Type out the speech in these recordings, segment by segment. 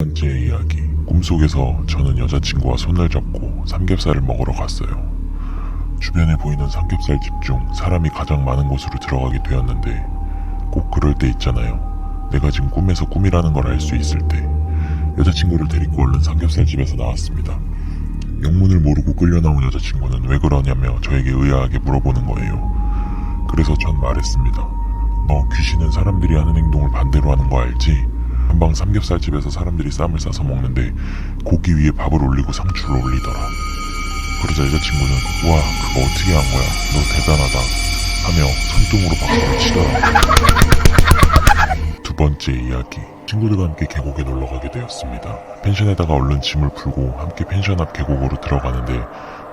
번째 이야기. 꿈속에서 저는 여자친구와 손을 잡고 삼겹살을 먹으러 갔어요. 주변에 보이는 삼겹살집 중 사람이 가장 많은 곳으로 들어가게 되었는데 꼭 그럴 때 있잖아요. 내가 지금 꿈에서 꿈이라는 걸 알 수 있을 때. 여자친구를 데리고 얼른 삼겹살집에서 나왔습니다. 영문을 모르고 끌려 나온 여자친구는 왜 그러냐며 저에게 의아하게 물어보는 거예요. 그래서 전 말했습니다. 너 귀신은 사람들이 하는 행동을 반대로 하는 거 알지? 한방 삼겹살집에서 사람들이 쌈을 싸서 먹는데 고기 위에 밥을 올리고 상추를 올리더라. 그러자 여자친구는 와 그거 어떻게 한 거야? 너 대단하다 하며 손등으로 박수를 치더라. 두 번째 이야기. 친구들과 함께 계곡에 놀러가게 되었습니다. 펜션에다가 얼른 짐을 풀고 함께 펜션 앞 계곡으로 들어가는데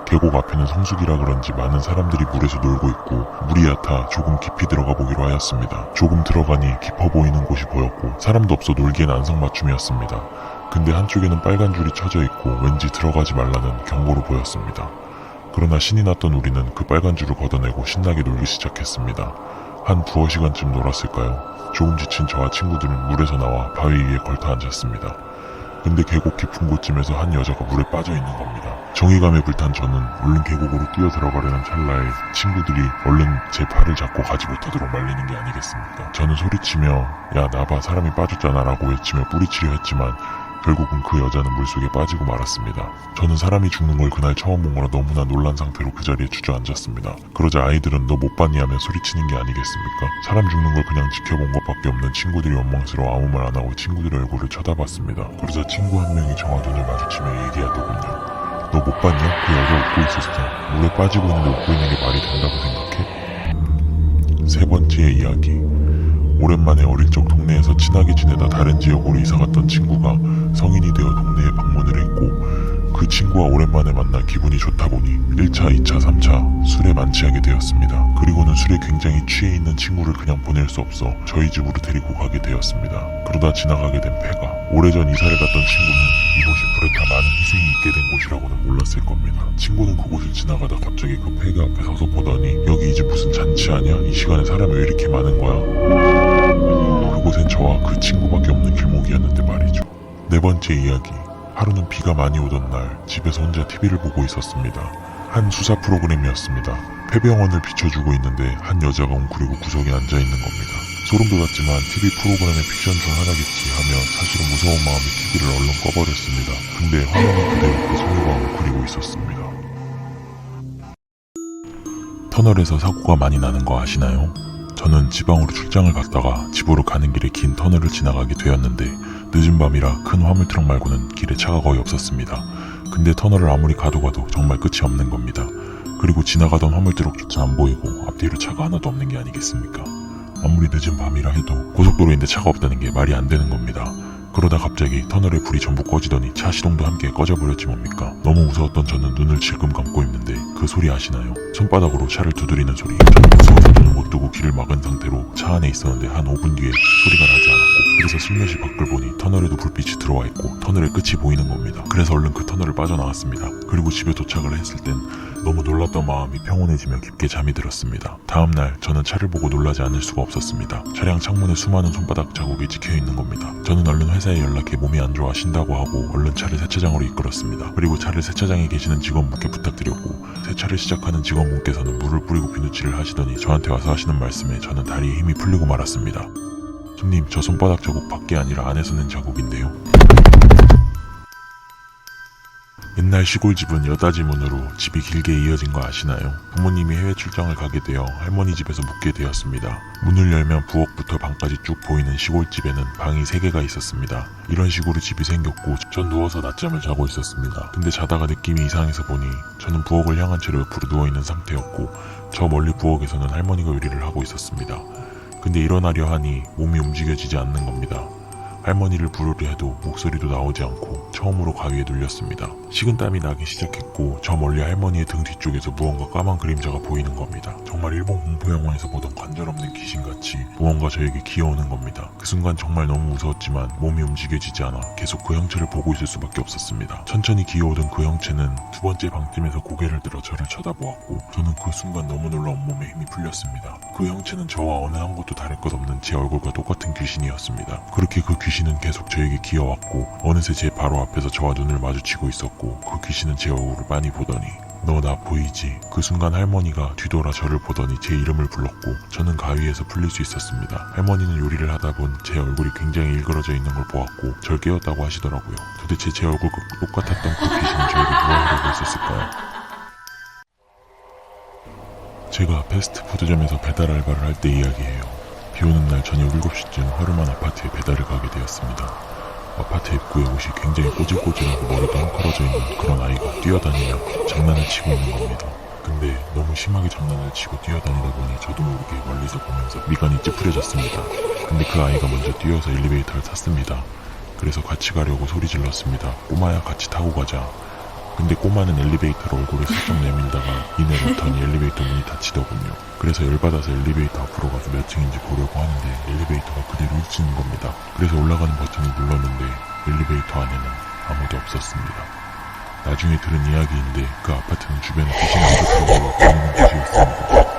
계곡 앞에는 성수기라 그런지 많은 사람들이 물에서 놀고 있고 물이 얕아 조금 깊이 들어가 보기로 하였습니다. 조금 들어가니 깊어 보이는 곳이 보였고 사람도 없어 놀기엔 안성맞춤이었습니다. 근데 한쪽에는 빨간 줄이 쳐져 있고 왠지 들어가지 말라는 경고로 보였습니다. 그러나 신이 났던 우리는 그 빨간 줄을 걷어내고 신나게 놀기 시작했습니다. 한 두어 시간쯤 놀았을까요? 조금 지친 저와 친구들은 물에서 나와 바위 위에 걸터 앉았습니다. 근데 계곡 깊은 곳쯤에서 한 여자가 물에 빠져 있는 겁니다. 정의감에 불탄 저는 얼른 계곡으로 뛰어 들어가려는 찰나에 친구들이 얼른 제 팔을 잡고 가지 못하도록 말리는 게 아니겠습니까? 저는 소리치며 야 나봐 사람이 빠졌잖아 라고 외치며 뿌리치려 했지만 결국은 그 여자는 물속에 빠지고 말았습니다. 저는 사람이 죽는 걸 그날 처음 본 거라 너무나 놀란 상태로 그 자리에 주저앉았습니다. 그러자 아이들은 너 못 봤니 하며 소리치는 게 아니겠습니까? 사람 죽는 걸 그냥 지켜본 것밖에 없는 친구들이 원망스러워 아무 말 안 하고 친구들의 얼굴을 쳐다봤습니다. 그러자 친구 한 명이 저와 눈을 마주치며 얘기하더군요. 너 못 봤냐? 그 여자 웃고 있었어. 물에 빠지고 있는데 웃고 있는 게 말이 된다고 생각해? 세 번째 이야기. 오랜만에 어릴 적 동네에서 친하게 지내다 다른 지역으로 이사갔던 친구가 성인이 되어 동네에 방문을 했고 그 친구와 오랜만에 만나 기분이 좋다 보니 1차, 2차, 3차 술에 만취하게 되었습니다. 그리고는 술에 굉장히 취해 있는 친구를 그냥 보낼 수 없어 저희 집으로 데리고 가게 되었습니다. 그러다 지나가게 된 폐가 오래전 이사를 갔던 친구는 이곳이 그렇다 많은 희생이 있게 된 곳이라고는 몰랐을 겁니다. 친구는 그곳을 지나가다 갑자기 그 폐가 앞에 서서 보더니 여기 이제 무슨 잔치 아니야? 이 시간에 사람이 왜 이렇게 많은 거야? 그곳엔 저와 그 친구밖에 없는 길목이었는데 말이죠. 네 번째 이야기. 하루는 비가 많이 오던 날 집에서 혼자 TV를 보고 있었습니다. 한 수사 프로그램이었습니다. 폐병원을 비춰주고 있는데 한 여자가 웅크리고 구석에 앉아있는 겁니다. 소름 돋았지만 TV 프로그램의 픽션 중 하나겠지 하며 사실은 무서운 마음에 TV를 얼른 꺼버렸습니다. 근데 화면은 그대로 그 소녀가 웅크리고 있었습니다. 터널에서 사고가 많이 나는 거 아시나요? 저는 지방으로 출장을 갔다가 집으로 가는 길에 긴 터널을 지나가게 되었는데 늦은 밤이라 큰 화물트럭 말고는 길에 차가 거의 없었습니다. 근데 터널을 아무리 가도 정말 끝이 없는 겁니다. 그리고 지나가던 화물트럭조차 안 보이고 앞뒤로 차가 하나도 없는 게 아니겠습니까? 아무리 늦은 밤이라 해도 고속도로인데 차가 없다는 게 말이 안 되는 겁니다. 그러다 갑자기 터널의 불이 전부 꺼지더니 차 시동도 함께 꺼져버렸지 뭡니까? 너무 무서웠던 저는 눈을 질끔 감고 있는데 그 소리 아시나요? 손바닥으로 차를 두드리는 소리. 저는 무서워서 눈을 못 뜨고 귀를 막은 상태로 차 안에 있었는데 한 5분 뒤에 소리가 나지 않았고 그래서 슬며시 밖을 보니 터널에도 불빛이 들어와 있고 터널의 끝이 보이는 겁니다. 그래서 얼른 그 터널을 빠져나왔습니다. 그리고 집에 도착을 했을 땐 너무 놀랐던 마음이 평온해지며 깊게 잠이 들었습니다. 다음날 저는 차를 보고 놀라지 않을 수가 없었습니다. 차량 창문에 수많은 손바닥 자국이 찍혀있는 겁니다. 저는 얼른 회사에 연락해 몸이 안 좋아 쉰다고 하고 얼른 차를 세차장으로 이끌었습니다. 그리고 차를 세차장에 계시는 직원분께 부탁드렸고 세차를 시작하는 직원분께서는 물을 뿌리고 비누칠을 하시더니 저한테 와서 하시는 말씀에 저는 다리에 힘이 풀리고 말았습니다. 손님, 저 손바닥 자국 밖에 아니라 안에서 낸 자국인데요. 옛날 시골집은 여닫이 문으로 집이 길게 이어진 거 아시나요? 부모님이 해외 출장을 가게 되어 할머니 집에서 묵게 되었습니다. 문을 열면 부엌부터 방까지 쭉 보이는 시골집에는 방이 3개가 있었습니다. 이런 식으로 집이 생겼고 전 누워서 낮잠을 자고 있었습니다. 근데 자다가 느낌이 이상해서 보니 저는 부엌을 향한 채로 옆으로 누워있는 상태였고 저 멀리 부엌에서는 할머니가 요리를 하고 있었습니다. 근데 일어나려 하니 몸이 움직여지지 않는 겁니다. 할머니를 부르려 해도 목소리도 나오지 않고 처음으로 가위에 눌렸습니다. 식은땀이 나기 시작했고 저 멀리 할머니의 등 뒤쪽에서 무언가 까만 그림자가 보이는 겁니다. 정말 일본 공포 영화에서 보던 관절 없는 귀신같이 무언가 저에게 기어오는 겁니다. 그 순간 정말 너무 무서웠지만 몸이 움직여지지 않아 계속 그 형체를 보고 있을 수밖에 없었습니다. 천천히 기어오던 그 형체는 두 번째 방쯤에서 고개를 들어 저를 쳐다보았고 저는 그 순간 너무 놀라 온몸에 힘이 풀렸습니다. 그 형체는 저와 어느 한 곳도 다를 것 없는 제 얼굴과 똑같은 귀신이었습니다. 그렇게 그 귀신 귀신은 계속 저에게 기어왔고 어느새 제 바로 앞에서 저와 눈을 마주치고 있었고 그 귀신은 제 얼굴을 빤히 보더니 너 나 보이지? 그 순간 할머니가 뒤돌아 저를 보더니 제 이름을 불렀고 저는 가위에서 풀릴 수 있었습니다. 할머니는 요리를 하다 본 제 얼굴이 굉장히 일그러져 있는 걸 보았고 절 깨웠다고 하시더라고요. 도대체 제 얼굴과 똑같았던 그 귀신은 저에게 무엇을 하고 있었을까요? 제가 패스트푸드점에서 배달 알바를 할 때 이야기예요. 비 오는 날 저녁 7시쯤 허름한 아파트에 배달을 가게 되었습니다. 아파트 입구에 옷이 굉장히 꼬질꼬질하고 머리도 헝클어져 있는 그런 아이가 뛰어다니며 장난을 치고 있는 겁니다. 근데 너무 심하게 장난을 치고 뛰어다니다 보니 저도 모르게 멀리서 보면서 미간이 찌푸려졌습니다. 근데 그 아이가 먼저 뛰어서 엘리베이터를 탔습니다. 그래서 같이 가려고 소리 질렀습니다. 꼬마야 같이 타고 가자. 근데 꼬마는 엘리베이터로 얼굴을 슬쩍 내밀다가 이내 못하니 엘리베이터 문이 닫히더군요. 그래서 열받아서 엘리베이터 앞으로 가서 몇 층인지 보려고 하는데 엘리베이터가 그대로 1층인 겁니다. 그래서 올라가는 버튼을 눌렀는데 엘리베이터 안에는 아무도 없었습니다. 나중에 들은 이야기인데 그 아파트는 주변에 귀신이 없었다고 들리는 곳이었습니다.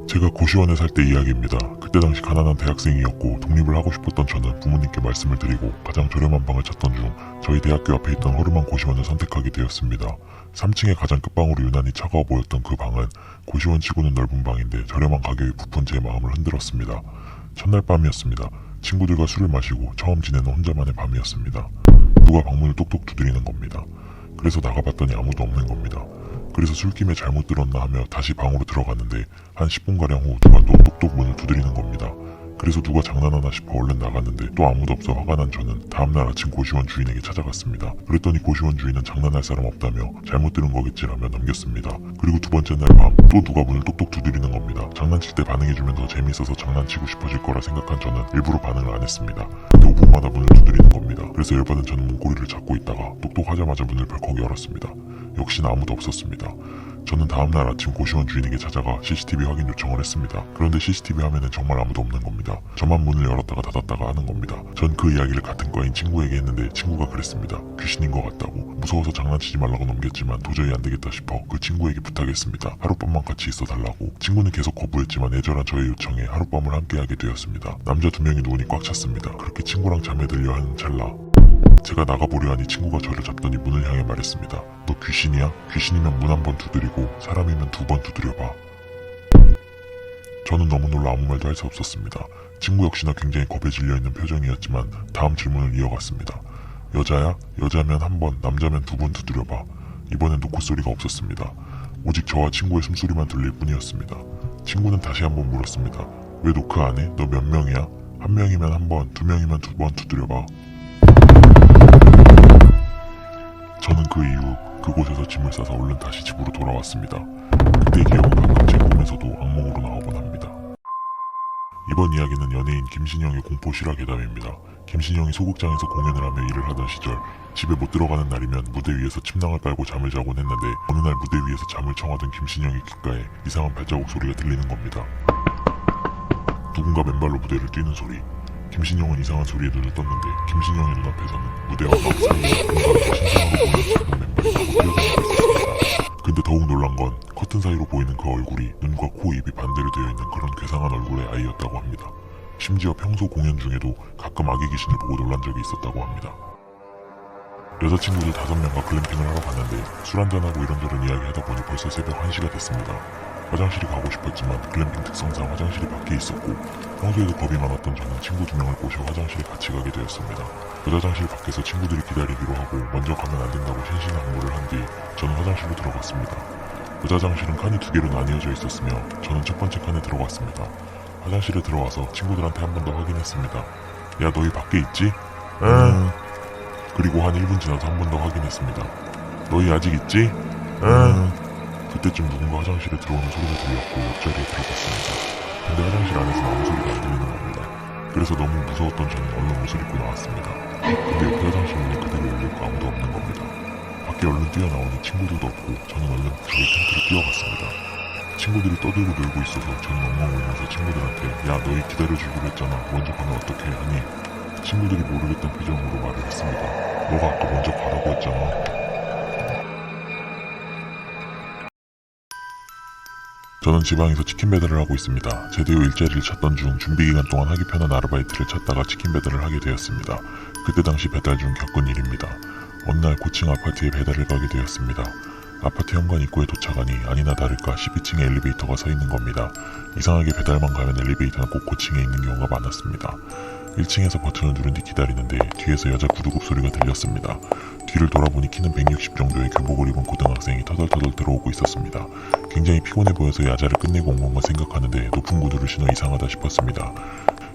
제가 고시원에 살 때 이야기입니다. 그때 당시 가난한 대학생이었고 독립을 하고 싶었던 저는 부모님께 말씀을 드리고 가장 저렴한 방을 찾던 중 저희 대학교 앞에 있던 허름한 고시원을 선택하게 되었습니다. 3층의 가장 끝방으로 유난히 차가워 보였던 그 방은 고시원 치고는 넓은 방인데 저렴한 가격에 부푼 제 마음을 흔들었습니다. 첫날 밤이었습니다. 친구들과 술을 마시고 처음 지내는 혼자만의 밤이었습니다. 누가 방문을 똑똑 두드리는 겁니다. 그래서 나가봤더니 아무도 없는 겁니다. 그래서 술김에 잘못 들었나 하며 다시 방으로 들어갔는데 한 10분가량 후 누가 또 똑똑 문을 두드리는 겁니다. 그래서 누가 장난하나 싶어 얼른 나갔는데 또 아무도 없어 화가 난 저는 다음날 아침 고시원 주인에게 찾아갔습니다. 그랬더니 고시원 주인은 장난할 사람 없다며 잘못 들은 거겠지라며 넘겼습니다. 그리고 두 번째 날 밤 또 누가 문을 똑똑 두드리는 겁니다. 장난칠 때 반응해주면 더 재미있어서 장난치고 싶어질 거라 생각한 저는 일부러 반응을 안 했습니다. 근데 5분마다 문을 두드리는 겁니다. 그래서 열받은 저는 문고리를 잡고 있다가 똑똑하자마자 문을 벌컥 열었습니다. 역시나 아무도 없었습니다. 저는 다음날 아침 고시원 주인에게 찾아가 CCTV 확인 요청을 했습니다. 그런데 CCTV 화면엔 정말 아무도 없는 겁니다. 저만 문을 열었다가 닫았다가 하는 겁니다. 전 그 이야기를 같은 과인 친구에게 했는데 친구가 그랬습니다. 귀신인 것 같다고. 무서워서 장난치지 말라고 넘겼지만 도저히 안 되겠다 싶어 그 친구에게 부탁했습니다. 하룻밤만 같이 있어 달라고. 친구는 계속 거부했지만 애절한 저의 요청에 하룻밤을 함께하게 되었습니다. 남자 2명이 눈이 꽉 찼습니다. 그렇게 친구랑 잠에 들려 하는 찰나 제가 나가보려 하니 친구가 저를 잡더니 문을 향해 말했습니다. 너 귀신이야? 귀신이면 문 한 번 두드리고 사람이면 2번 두드려봐. 저는 너무 놀라 아무 말도 할 수 없었습니다. 친구 역시나 굉장히 겁에 질려있는 표정이었지만 다음 질문을 이어갔습니다. 여자야? 여자면 1번, 남자면 2번 두드려봐. 이번엔 노크소리가 없었습니다. 오직 저와 친구의 숨소리만 들릴 뿐이었습니다. 친구는 다시 한번 물었습니다. 왜 노크 안 해? 너 몇 명이야? 1명이면 1번, 2명이면 2번 두드려봐. 저는 그 이후 그곳에서 짐을 싸서 얼른 다시 집으로 돌아왔습니다. 그때 기억은 가끔 제 꿈에서도 악몽으로 나오곤 합니다. 이번 이야기는 연예인 김신영의 공포 실화 괴담입니다. 김신영이 소극장에서 공연을 하며 일을 하던 시절 집에 못 들어가는 날이면 무대 위에서 침낭을 깔고 잠을 자곤 했는데 어느 날 무대 위에서 잠을 청하던 김신영의 귓가에 이상한 발자국 소리가 들리는 겁니다. 누군가 맨발로 무대를 뛰는 소리. 김신영은 이상한 소리에 눈을 떴는데 김신영의 눈앞에서는 무대와 막 사이에 누군가가 신선하게 보이는 작은 맨발이 타고 뛰어다니고 있었습니다. 근데 더욱 놀란 건 커튼 사이로 보이는 그 얼굴이 눈과 코, 입이 반대로 되어 있는 그런 괴상한 얼굴의 아이였다고 합니다. 심지어 평소 공연 중에도 가끔 아기 귀신을 보고 놀란 적이 있었다고 합니다. 여자친구들 5명과 글램핑을 하러 갔는데 술 한잔하고 이런저런 이야기하다 보니 벌써 새벽 1시가 됐습니다. 화장실이 가고 싶었지만 글램핑 특성상 화장실이 밖에 있었고 평소에도 겁이 많았던 저는 친구 2명을 꼬셔 화장실에 같이 가게 되었습니다. 여자장실 밖에서 친구들이 기다리기로 하고 먼저 가면 안 된다고 신신당부를 한 뒤 저는 화장실로 들어갔습니다. 여자장실은 칸이 2개로 나뉘어져 있었으며 저는 첫 번째 칸에 들어갔습니다. 화장실에 들어와서 친구들한테 한 번 더 확인했습니다. 야 너희 밖에 있지? 응. 그리고 한 1분 지나서 한 번 더 확인했습니다. 너희 아직 있지? 응. 그때쯤 누군가 화장실에 들어오는 소리가 들렸고 옆자리에 들어갔습니다. 근데 화장실 안에서는 아무 소리가 안 들리는 겁니다. 그래서 너무 무서웠던 저는 얼른 옷을 입고 나왔습니다. 근데 옆에 화장실 문이 그대로 열렸고 아무도 없는 겁니다. 밖에 얼른 뛰어나오니 친구들도 없고 저는 얼른 저희 텐트로 뛰어갔습니다. 친구들이 떠들고 놀고 있어서 저는 엉엉 울면서 친구들한테 야 너희 기다려주기로 했잖아 먼저 가면 어떡해 하니 친구들이 모르겠던 표정으로 말을 했습니다. 너가 아까 먼저 가라고 했잖아. 저는 지방에서 치킨 배달을 하고 있습니다. 제대 후 일자리를 찾던 중 준비 기간 동안 하기 편한 아르바이트를 찾다가 치킨 배달을 하게 되었습니다. 그때 당시 배달 중 겪은 일입니다. 어느 날 고층 아파트에 배달을 가게 되었습니다. 아파트 현관 입구에 도착하니 아니나 다를까 12층에 엘리베이터가 서 있는 겁니다. 이상하게 배달만 가면 엘리베이터는 꼭 고층에 있는 경우가 많았습니다. 1층에서 버튼을 누른 뒤 기다리는데 뒤에서 여자 구두굽 소리가 들렸습니다. 뒤를 돌아보니 키는 160 정도의 교복을 입은 고등학생이 터덜터덜 들어오고 있었습니다. 굉장히 피곤해 보여서 야자를 끝내고 온 건가 생각하는데 높은 구두를 신어 이상하다 싶었습니다.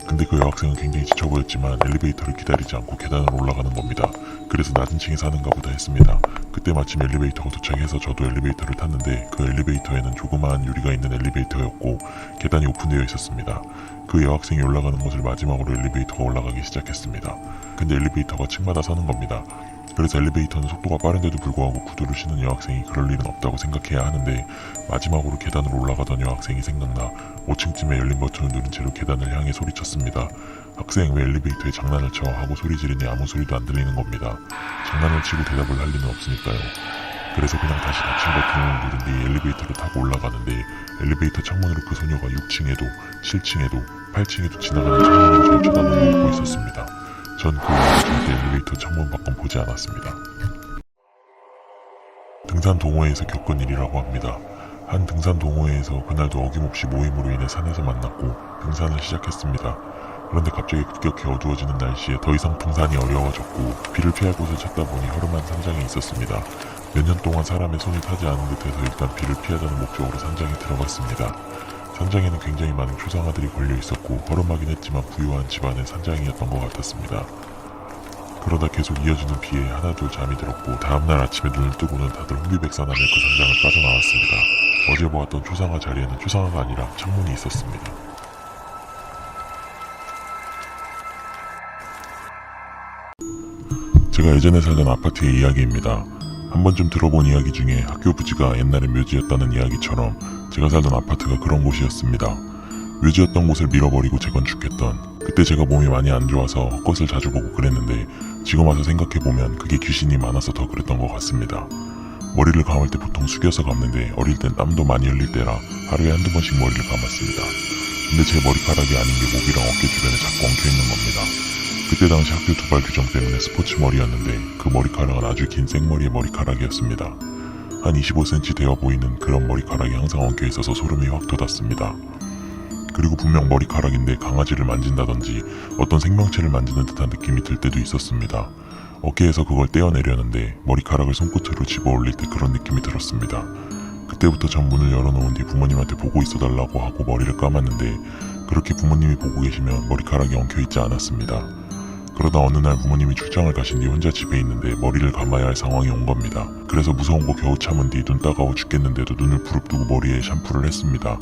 근데 그 여학생은 굉장히 지쳐 보였지만 엘리베이터를 기다리지 않고 계단을 올라가는 겁니다. 그래서 낮은 층에 사는가 보다 했습니다. 그때 마침 엘리베이터가 도착해서 저도 엘리베이터를 탔는데 그 엘리베이터에는 조그마한 유리가 있는 엘리베이터였고 계단이 오픈되어 있었습니다. 그 여학생이 올라가는 것을 마지막으로 엘리베이터가 올라가기 시작했습니다. 근데 엘리베이터가 층마다 서는 겁니다. 그래서 엘리베이터는 속도가 빠른데도 불구하고 구두를 신은 여학생이 그럴 일은 없다고 생각해야 하는데 마지막으로 계단으로 올라가던 여학생이 생각나 5층쯤에 열린 버튼을 누른 채로 계단을 향해 소리쳤습니다. 학생 왜 엘리베이터에 장난을 쳐 하고 소리 지르니 아무 소리도 안 들리는 겁니다. 장난을 치고 대답을 할 리는 없으니까요. 그래서 그냥 다시 닫힌 버튼을 누른 뒤 엘리베이터를 타고 올라가는데 엘리베이터 창문으로 그 소녀가 6층에도 7층에도 8층에도 지나가는 창문으로 절 쳐다보고 웃고 있었습니다. 전 그 이후 절대 엘리베이터 창문 밖은 보지 않았습니다. 등산 동호회에서 겪은 일이라고 합니다. 한 등산 동호회에서 그날도 어김없이 모임으로 인해 산에서 만났고 등산을 시작했습니다. 그런데 갑자기 급격히 어두워지는 날씨에 더 이상 등산이 어려워졌고 비를 피할 곳을 찾다 보니 허름한 산장에 있었습니다. 몇 년 동안 사람의 손이 타지 않은 듯해서 일단 비를 피하자는 목적으로 산장에 들어갔습니다. 산장에는 굉장히 많은 초상화들이 걸려 있었고 허름하긴 했지만 부유한 집안의 산장이었던 것 같았습니다. 그러다 계속 이어지는 비에 하나둘 잠이 들었고 다음날 아침에 눈을 뜨고는 다들 혼비백산하며 그 산장을 빠져나왔습니다. 어제 보았던 초상화 자리에는 초상화가 아니라 창문이 있었습니다. 제가 예전에 살던 아파트의 이야기입니다. 한 번쯤 들어본 이야기 중에 학교 부지가 옛날에 묘지였다는 이야기처럼 제가 살던 아파트가 그런 곳이었습니다. 묘지였던 곳을 밀어버리고 재건축했던, 그때 제가 몸이 많이 안 좋아서 헛것을 자주 보고 그랬는데 지금 와서 생각해보면 그게 귀신이 많아서 더 그랬던 것 같습니다. 머리를 감을 때 보통 숙여서 감는데 어릴 땐 땀도 많이 흘릴 때라 하루에 한두 번씩 머리를 감았습니다. 근데 제 머리카락이 아닌 게 목이랑 어깨 주변에 자꾸 엉켜있는 겁니다. 그때 당시 학교 두발 규정 때문에 스포츠 머리였는데 그 머리카락은 아주 긴 생머리의 머리카락이었습니다. 한 25cm 되어 보이는 그런 머리카락이 항상 엉켜 있어서 소름이 확 돋았습니다. 그리고 분명 머리카락인데 강아지를 만진다든지 어떤 생명체를 만지는 듯한 느낌이 들 때도 있었습니다. 어깨에서 그걸 떼어내려는데 머리카락을 손끝으로 집어 올릴 때 그런 느낌이 들었습니다. 그때부터 전 문을 열어놓은 뒤 부모님한테 보고 있어달라고 하고 머리를 감았는데 그렇게 부모님이 보고 계시면 머리카락이 엉켜있지 않았습니다. 그러다 어느 날 부모님이 출장을 가신 뒤 혼자 집에 있는데 머리를 감아야 할 상황이 온 겁니다. 그래서 무서운 거 겨우 참은 뒤 눈 따가워 죽겠는데도 눈을 부릅뜨고 머리에 샴푸를 했습니다.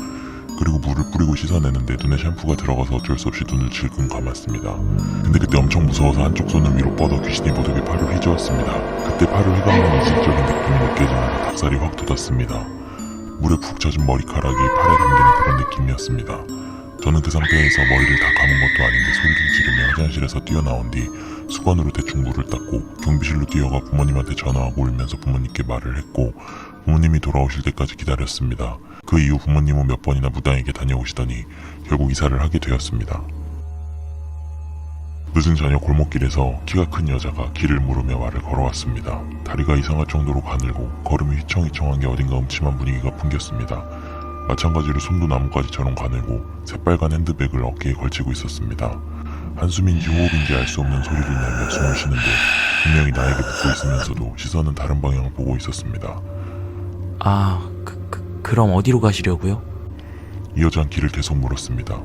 그리고 물을 뿌리고 씻어내는데 눈에 샴푸가 들어가서 어쩔 수 없이 눈을 질끈 감았습니다. 근데 그때 엄청 무서워서 한쪽 손을 위로 뻗어 귀신이 모두게 팔을 휘저었습니다. 그때 팔을 휘감는 이질적인 느낌이 느껴지면서 닭살이 확 돋았습니다. 물에 푹 젖은 머리카락이 팔에 감기는 그런 느낌이었습니다. 저는 그 상태에서 머리를 다 감은 것도 아닌데 소리를 지르며 화장실에서 뛰어나온 뒤 수건으로 대충 물을 닦고 경비실로 뛰어가 부모님한테 전화하고 울면서 부모님께 말을 했고 부모님이 돌아오실 때까지 기다렸습니다. 그 이후 부모님은 몇 번이나 무당에게 다녀오시더니 결국 이사를 하게 되었습니다. 늦은 저녁 골목길에서 키가 큰 여자가 길을 물으며 말을 걸어왔습니다. 다리가 이상할 정도로 가늘고 걸음이 휘청휘청한 게 어딘가 음침한 분위기가 풍겼습니다. 마찬가지로 손도 나뭇가지처럼 가늘고 새빨간 핸드백을 어깨에 걸치고 있었습니다. 한숨인지 호흡인지 알 수 없는 소리를 내며 숨을 쉬는데 분명히 나에게 붙고 있으면서도 시선은 다른 방향을 보고 있었습니다. 그럼 어디로 가시려고요? 이 여자는 길을 계속 물었습니다.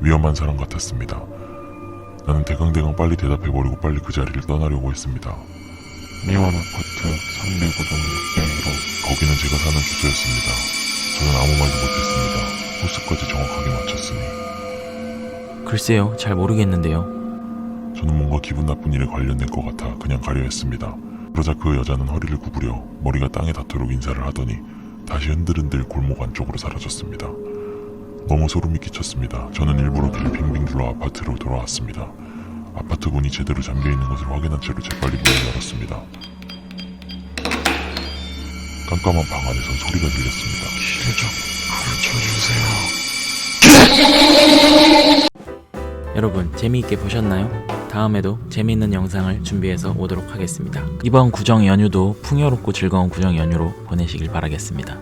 위험한 사람 같았습니다. 나는 대강대강 빨리 대답해버리고 빨리 그 자리를 떠나려고 했습니다. 미원 아파트 305동 601호. 거기는 제가 사는 주소였습니다. 저는 아무 말도 못했습니다. 호수까지 정확하게 맞췄으니. 글쎄요, 잘 모르겠는데요. 저는 뭔가 기분 나쁜 일에 관련된 것 같아 그냥 가려 했습니다. 그러자 그 여자는 허리를 구부려 머리가 땅에 닿도록 인사를 하더니 다시 흔들흔들 골목 안쪽으로 사라졌습니다. 너무 소름이 끼쳤습니다. 저는 일부러 길을 빙빙 둘러 아파트로 돌아왔습니다. 아파트 문이 제대로 잠겨있는 것을 확인한 채로 재빨리 문을 열었습니다. 깜깜한 방 안에선 소리가 들렸습니다. 길을 좀 풀쳐주세요. 여러분 재미있게 보셨나요? 다음에도 재미있는 영상을 준비해서 오도록 하겠습니다. 이번 구정 연휴도 풍요롭고 즐거운 구정 연휴로 보내시길 바라겠습니다.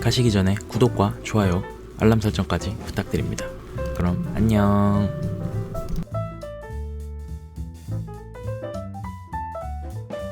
가시기 전에 구독과 좋아요, 알람 설정까지 부탁드립니다. 그럼 안녕.